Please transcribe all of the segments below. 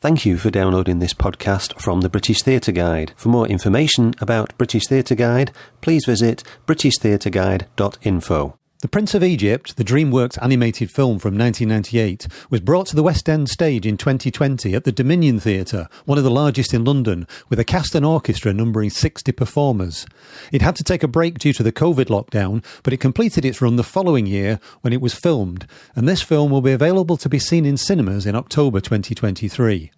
Thank you for downloading this podcast from the British Theatre Guide. For more information about British Theatre Guide, please visit britishtheatreguide.info. The Prince of Egypt, the DreamWorks animated film from 1998, was brought to the West End stage in 2020 at the Dominion Theatre, one of the largest in London, with a cast and orchestra numbering 60 performers. It had to take a break due to the COVID lockdown, but it completed its run the following year when it was filmed, and this film will be available to be seen in cinemas in October 2023.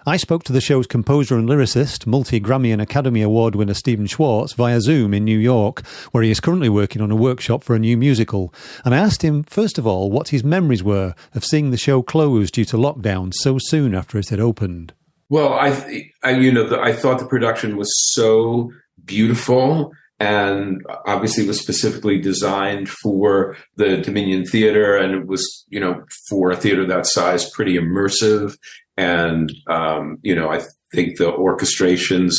I spoke to the show's composer and lyricist, multi-Grammy and Academy Award-winner Stephen Schwartz via Zoom in New York, where he is currently working on a workshop for a new musical. And I asked him, first of all, what his memories were of seeing the show close due to lockdown so soon after it had opened. Well, I thought the production was so beautiful, and obviously was specifically designed for the Dominion Theatre, and it was, for a theater that size, pretty immersive. And, I think the orchestrations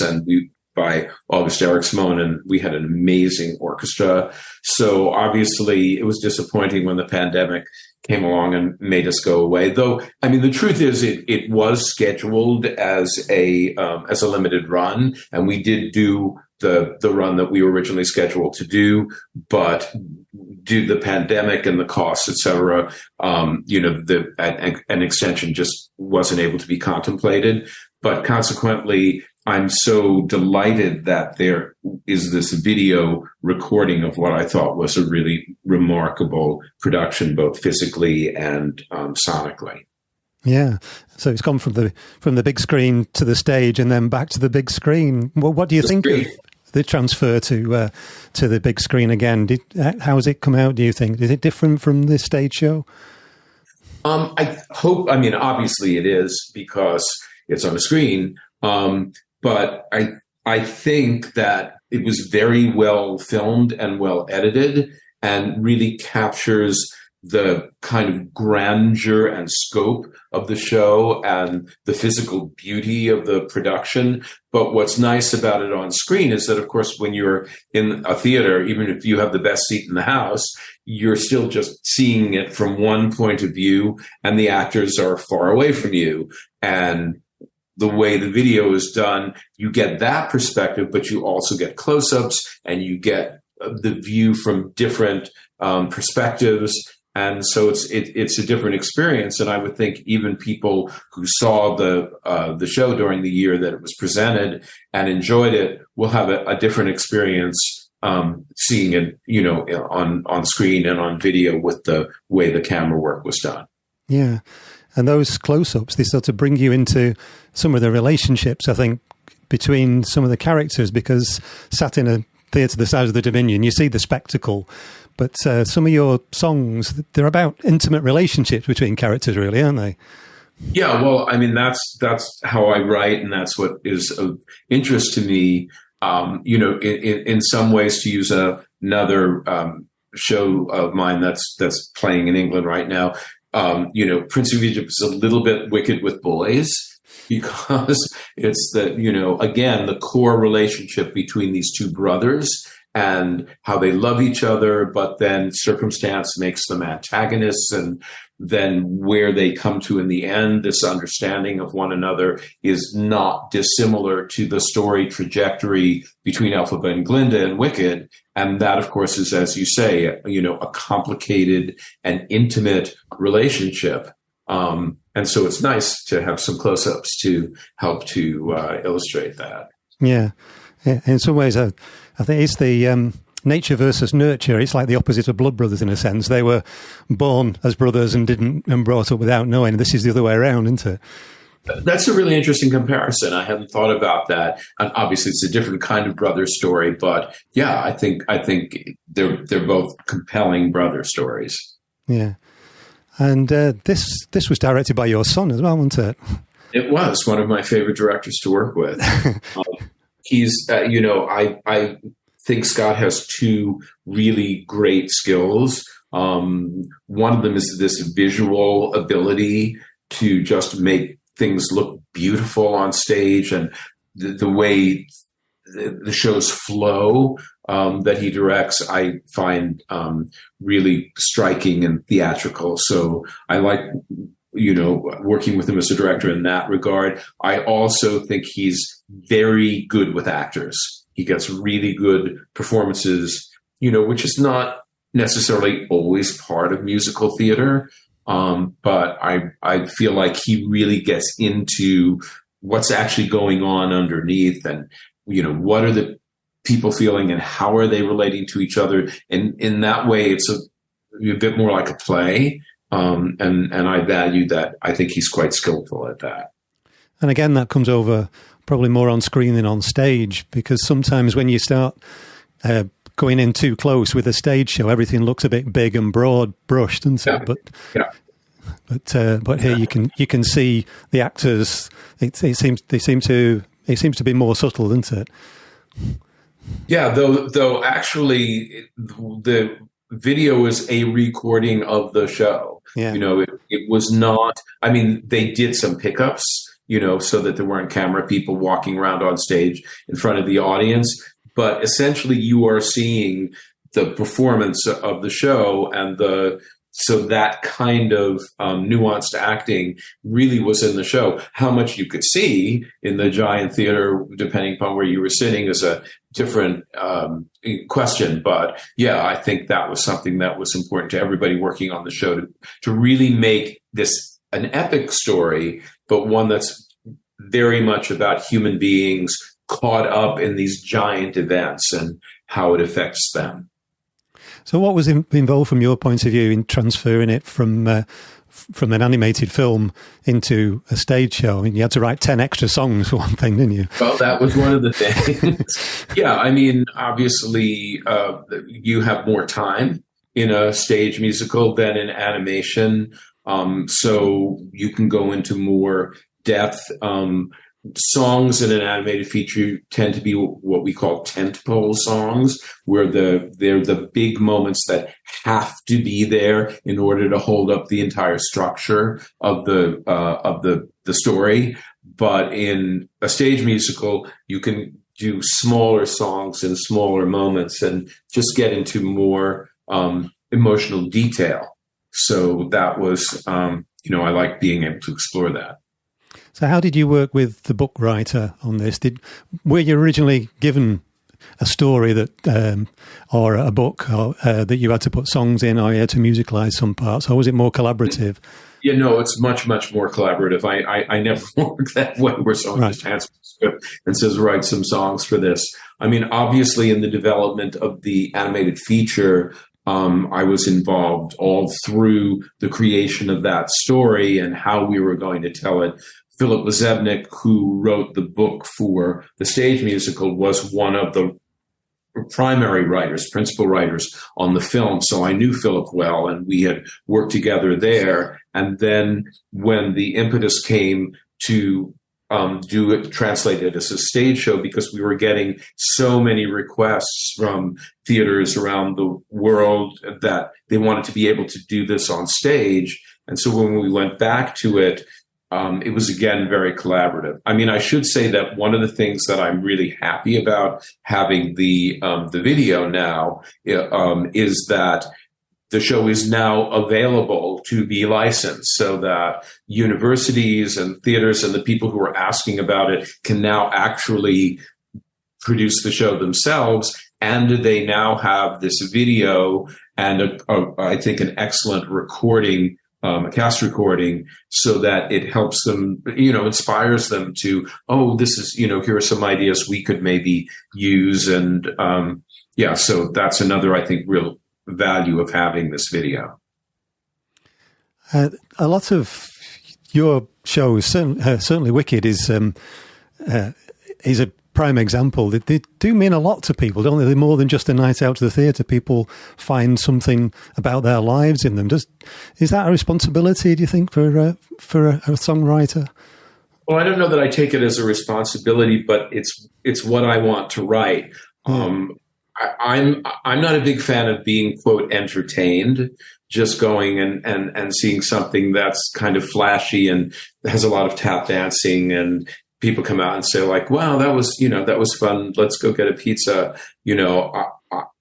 by August Eriksson, and we had an amazing orchestra. So obviously it was disappointing when the pandemic came along and made us go away. Though, the truth is it was scheduled as a limited run, and we did do the run that we were originally scheduled to do, but due to the pandemic and the costs, et cetera, an extension just wasn't able to be contemplated. But consequently, I'm so delighted that there is this video recording of what I thought was a really remarkable production, both physically and sonically. Yeah, so it's gone from the big screen to the stage and then back to the big screen. Well, what do you think of the transfer to the big screen again? How has it come out, do you think? Is it different from the stage show? I hope, obviously it is because it's on a screen, but I think that it was very well filmed and well edited and really captures the kind of grandeur and scope of the show and the physical beauty of the production. But what's nice about it on screen is that, of course, when you're in a theater, even if you have the best seat in the house, you're still just seeing it from one point of view, and the actors are far away from you. And the way the video is done, you get that perspective, but you also get close-ups and you get the view from different perspectives. And so it's a different experience. And I would think even people who saw the show during the year that it was presented and enjoyed it will have a different experience seeing it, on screen and on video with the way the camera work was done. Yeah. And those close-ups, they sort of bring you into some of the relationships, I think, between some of the characters, because sat in a theatre the size of the Dominion, you see the spectacle. But some of your songs, they're about intimate relationships between characters, really, aren't they? Yeah, well, that's how I write, and that's what is of interest to me. In some ways, to use another show of mine that's playing in England right now, Prince of Egypt is a little bit Wicked with boys, because it's again, the core relationship between these two brothers and how they love each other, but then circumstance makes them antagonists, and then where they come to in the end, this understanding of one another is not dissimilar to the story trajectory between Elphaba and Glinda and Wicked. And that, of course, is, as you say, a complicated and intimate relationship. And so it's nice to have some close-ups to help to illustrate that. Yeah. In some ways, I think it's the nature versus nurture. It's like the opposite of blood brothers in a sense. They were born as brothers and brought up without knowing. This is the other way around, isn't it? That's a really interesting comparison. I hadn't thought about that. And obviously, it's a different kind of brother story. But yeah, I think they're both compelling brother stories. Yeah, and this was directed by your son as well, wasn't it? It was one of my favorite directors to work with. He's, I think Scott has two really great skills. One of them is this visual ability to just make things look beautiful on stage, and the way the shows flow that he directs, I find really striking and theatrical. So I like working with him as a director in that regard. I also think he's very good with actors. He gets really good performances, which is not necessarily always part of musical theater. But I feel like he really gets into what's actually going on underneath, and, what are the people feeling and how are they relating to each other. And in that way, it's a bit more like a play. And I value that. I think he's quite skillful at that. And again, that comes over probably more on screen than on stage, because sometimes when you start going in too close with a stage show, everything looks a bit big and broad brushed, and so. Yeah. But here you can see the actors. It seems to be more subtle, doesn't it? Yeah, though actually the video is a recording of the show. Yeah. It was not. I mean, they did some pickups, so that there weren't camera people walking around on stage in front of the audience. But essentially, you are seeing the performance of the show, and so that kind of nuanced acting really was in the show. How much you could see in the giant theater, depending upon where you were sitting, is a different question. But yeah, I think that was something that was important to everybody working on the show to really make this an epic story, but one that's very much about human beings caught up in these giant events and how it affects them. So what was involved from your point of view in transferring it from an animated film into a stage show? I mean, you had to write 10 extra songs for one thing, didn't you? Well, that was one of the things. Yeah, I mean, obviously, you have more time in a stage musical than in animation. So you can go into more depth. Songs in an animated feature tend to be what we call tentpole songs, where they're the big moments that have to be there in order to hold up the entire structure of the story. But in a stage musical, you can do smaller songs in smaller moments and just get into more emotional detail. So that was, I like being able to explore that. So how did you work with the book writer on this? Were you originally given a story that, or a book that you had to put songs in, or you had to musicalize some parts, or was it more collaborative? It's much, much more collaborative. I never worked that way where someone just hands me a script and says, write some songs for this. I mean, obviously in the development of the animated feature, I was involved all through the creation of that story and how we were going to tell it. Philip Lezebnik, who wrote the book for the stage musical, was one of the primary writers, principal writers on the film. So I knew Philip well, and we had worked together there. And then when the impetus came to translate it as a stage show, because we were getting so many requests from theaters around the world that they wanted to be able to do this on stage. And so when we went back to it, it was, again, very collaborative. I mean, I should say that one of the things that I'm really happy about having the video now is that the show is now available to be licensed, so that universities and theaters and the people who are asking about it can now actually produce the show themselves. And they now have this video and I think an excellent recording, a cast recording, so that it helps them, inspires them to, this is, here are some ideas we could maybe use. And so that's another, I think, real value of having this video. A lot of your shows, certainly Wicked, is a prime example. They do mean a lot to people, don't they? They're more than just a night out to the theatre. People find something about their lives in them. Is that a responsibility, do you think, for a songwriter? Well, I don't know that I take it as a responsibility, but it's what I want to write. I'm not a big fan of being, quote, entertained, just going and seeing something that's kind of flashy and has a lot of tap dancing, and people come out and say, like, wow, that was fun. Let's go get a pizza.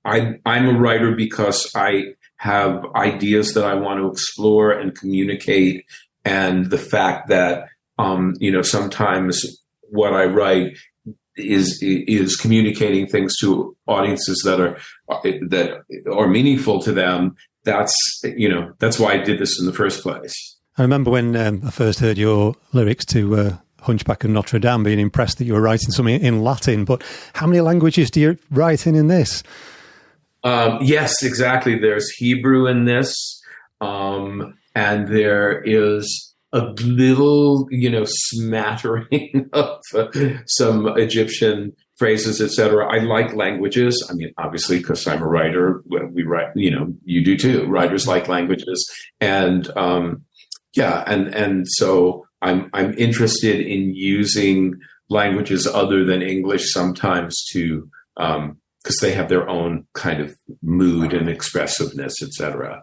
I'm a writer because I have ideas that I want to explore and communicate. and the fact that sometimes what I write is communicating things to audiences that are meaningful to them. That's why I did this in the first place. I remember when I first heard your lyrics to Hunchback of Notre Dame, being impressed that you were writing something in Latin. But how many languages do you write in this? Yes, exactly. There's Hebrew in this, and there is a little, smattering of some Egyptian phrases, etc. I like languages. I mean, obviously, because I'm a writer, we write. You do too. Writers like languages, and and so I'm interested in using languages other than English sometimes to because they have their own kind of mood and expressiveness, etc.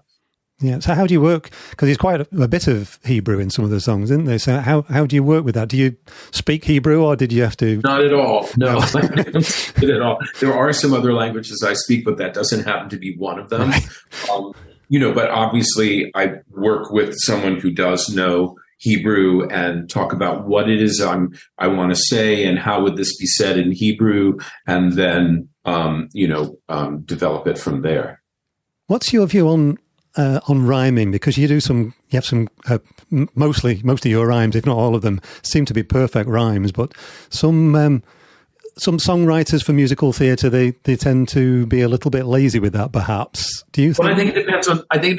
Yeah. So how do you work? Because there's quite a bit of Hebrew in some of the songs, isn't there? So how do you work with that? Do you speak Hebrew, or did you have to? Not at all. No, I don't speak it at all. There are some other languages I speak, but that doesn't happen to be one of them. Right. But obviously I work with someone who does know Hebrew and talk about what it is I want to say and how would this be said in Hebrew, and then develop it from there. What's your view on rhyming? Because you have some most of your rhymes, if not all of them, seem to be perfect rhymes. But some songwriters for musical theatre, they tend to be a little bit lazy with that, perhaps. Do you think? Well, I think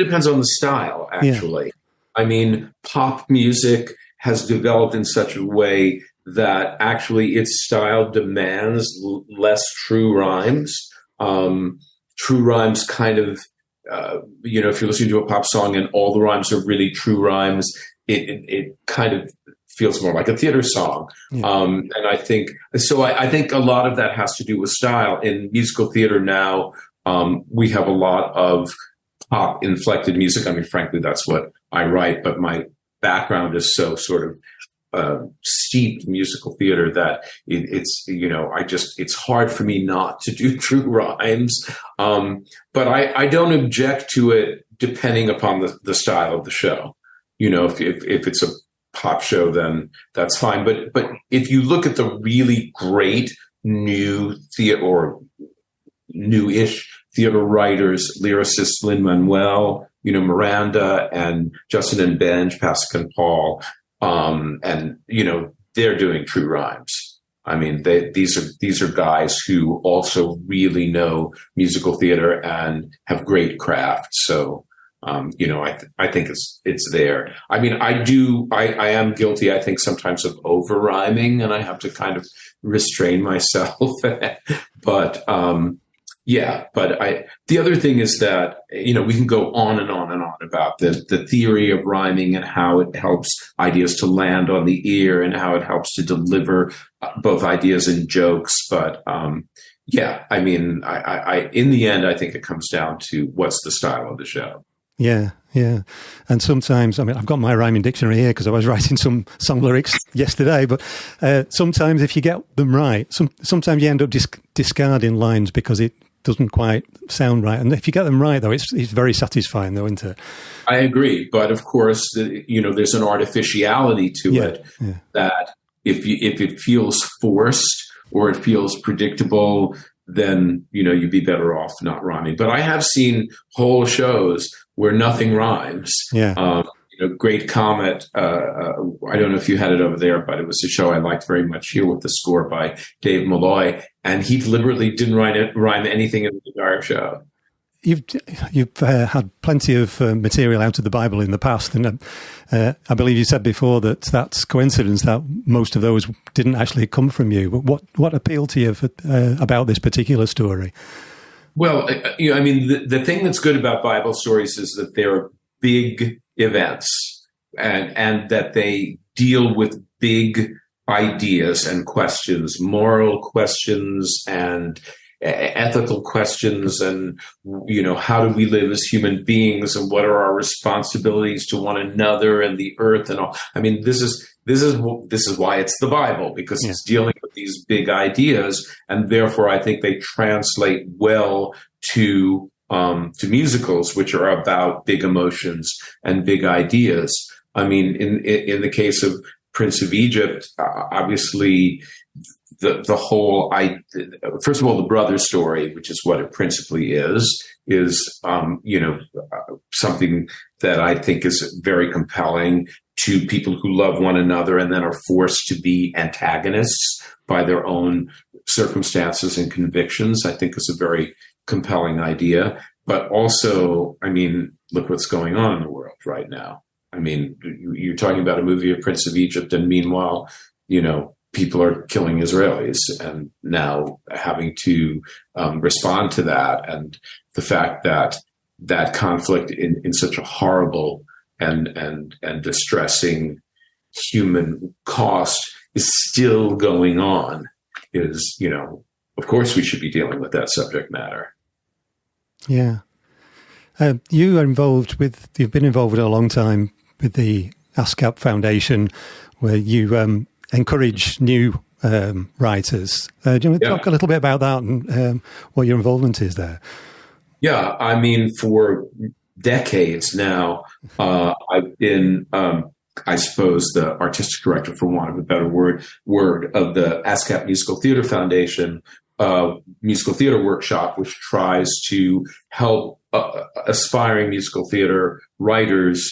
it depends on the style, actually. Yeah. I mean, pop music has developed in such a way that actually its style demands less true rhymes. True rhymes kind of, if you're listening to a pop song and all the rhymes are really true rhymes, it kind of feels more like a theater song. Yeah. And I think a lot of that has to do with style. In musical theater now, we have a lot of pop inflected music. I mean, frankly, that's what I write, but my background is so sort of steeped musical theater that it's hard for me not to do true rhymes. But I don't object to it depending upon the style of the show. If it's a pop show, then that's fine. But if you look at the really great new theater or newish theater writers, lyricists, Lin-Manuel, Miranda and Justin and Benj, Pasek and Paul, and they're doing true rhymes. I mean, these are guys who also really know musical theater and have great craft. So, I think it's there. I mean, I am guilty, I think, sometimes of over rhyming, and I have to kind of restrain myself. But the other thing is that, we can go on and on and on about the theory of rhyming and how it helps ideas to land on the ear and how it helps to deliver both ideas and jokes. But, I mean, I in the end, I think it comes down to what's the style of the show. Yeah, yeah. And sometimes, I mean, I've got my rhyming dictionary here because I was writing some song lyrics yesterday, but sometimes if you get them right, sometimes you end up discarding lines because it doesn't quite sound right. And if you get them right, though, it's very satisfying, though, isn't it? I agree. But of course, there's an artificiality to it that if it feels forced or it feels predictable, then, you'd be better off not rhyming. But I have seen whole shows where nothing rhymes. Yeah. Great Comet. I don't know if you had it over there, but it was a show I liked very much here with the score by Dave Malloy. And he deliberately didn't rhyme anything in the entire show. You've had plenty of material out of the Bible in the past, and I believe you said before that that's coincidence that most of those didn't actually come from you. But what appealed to you about this particular story? Well, I mean, the thing that's good about Bible stories is that they're big events and that they deal with big ideas and questions, moral questions and ethical questions, and how do we live as human beings, and what are our responsibilities to one another and the earth and all. I mean, this is why it's the Bible, because it's dealing with these big ideas, and therefore I think they translate well to musicals, which are about big emotions and big ideas. I mean, in the case of Prince of Egypt, obviously the whole, first of all, the brother story, which is what it principally is something that I think is very compelling to people who love one another and then are forced to be antagonists by their own circumstances and convictions. I think is a very compelling idea. But also, I mean, look what's going on in the world right now. I mean, you're talking about a movie of Prince of Egypt, and meanwhile, people are killing Israelis, and now having to respond to that, and the fact that that conflict in such a horrible and distressing human cost is still going on is, of course we should be dealing with that subject matter. Yeah. You've been involved for a long time with the ASCAP Foundation, where you encourage new writers. Do you want to talk a little bit about that and what your involvement is there? Yeah, I mean, for decades now, I've been, I suppose, the artistic director, for want of a better word, of the ASCAP Musical Theater Foundation musical theater workshop, which tries to help aspiring musical theater writers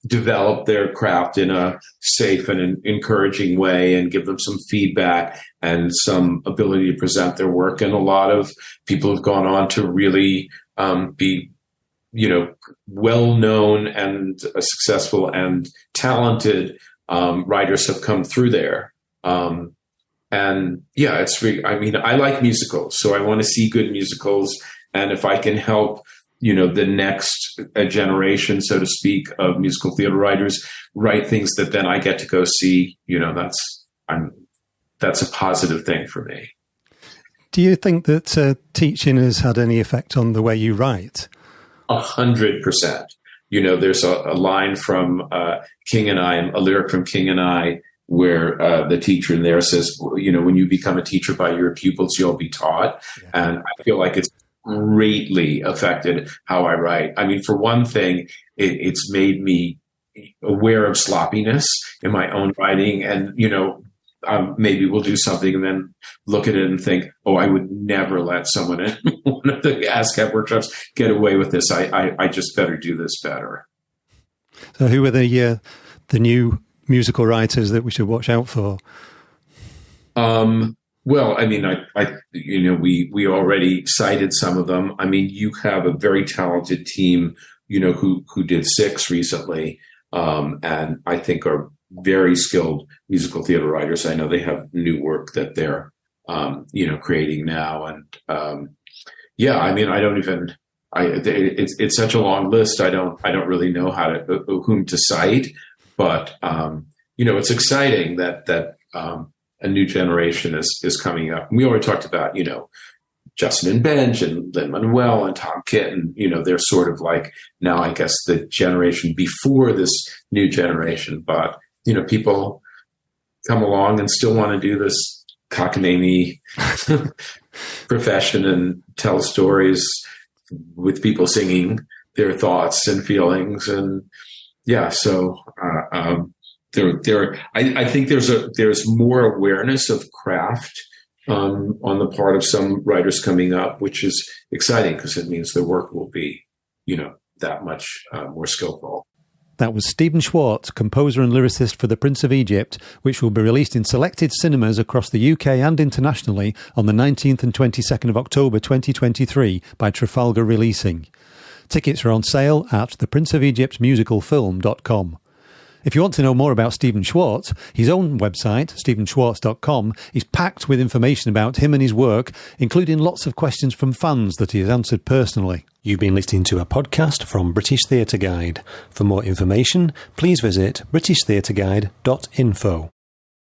develop their craft in a safe and encouraging way and give them some feedback and some ability to present their work. And a lot of people have gone on to really be, well-known and successful and talented writers have come through there. And yeah, I like musicals, so I want to see good musicals. And if I can help, the next generation, so to speak, of musical theater writers write things that then I get to go see, that's a positive thing for me. Do you think that teaching has had any effect on the way you write? 100%. There's a line from King and I, a lyric from King and I, where the teacher in there says, when you become a teacher by your pupils, you'll be taught. Yeah. And I feel like it's greatly affected how I write. I mean, for one thing, it's made me aware of sloppiness in my own writing. And, maybe we'll do something and then look at it and think, oh, I would never let someone in one of the ASCAP workshops get away with this. I just better do this better. So who are the new musical writers that we should watch out for? Well, I mean, we already cited some of them. I mean, you have a very talented team, who did Six recently, and I think are very skilled musical theater writers. I know they have new work that they're, creating now. And, I mean, it's such a long list. I don't really know whom to cite, but, it's exciting that a new generation is coming up. We already talked about, Justin and Benj and Lin-Manuel and Tom Kitten, they're sort of like now, I guess, the generation before this new generation, but, people come along and still want to do this cockamamie profession and tell stories with people singing their thoughts and feelings. And so I think there's more awareness of craft on the part of some writers coming up, which is exciting because it means their work will be, that much more skillful. That was Stephen Schwartz, composer and lyricist for The Prince of Egypt, which will be released in selected cinemas across the UK and internationally on the 19th and 22nd of October 2023 by Trafalgar Releasing. Tickets are on sale at theprinceofegyptmusicalfilm.com. If you want to know more about Stephen Schwartz, his own website, stephenschwartz.com, is packed with information about him and his work, including lots of questions from fans that he has answered personally. You've been listening to a podcast from British Theatre Guide. For more information, please visit britishtheatreguide.info.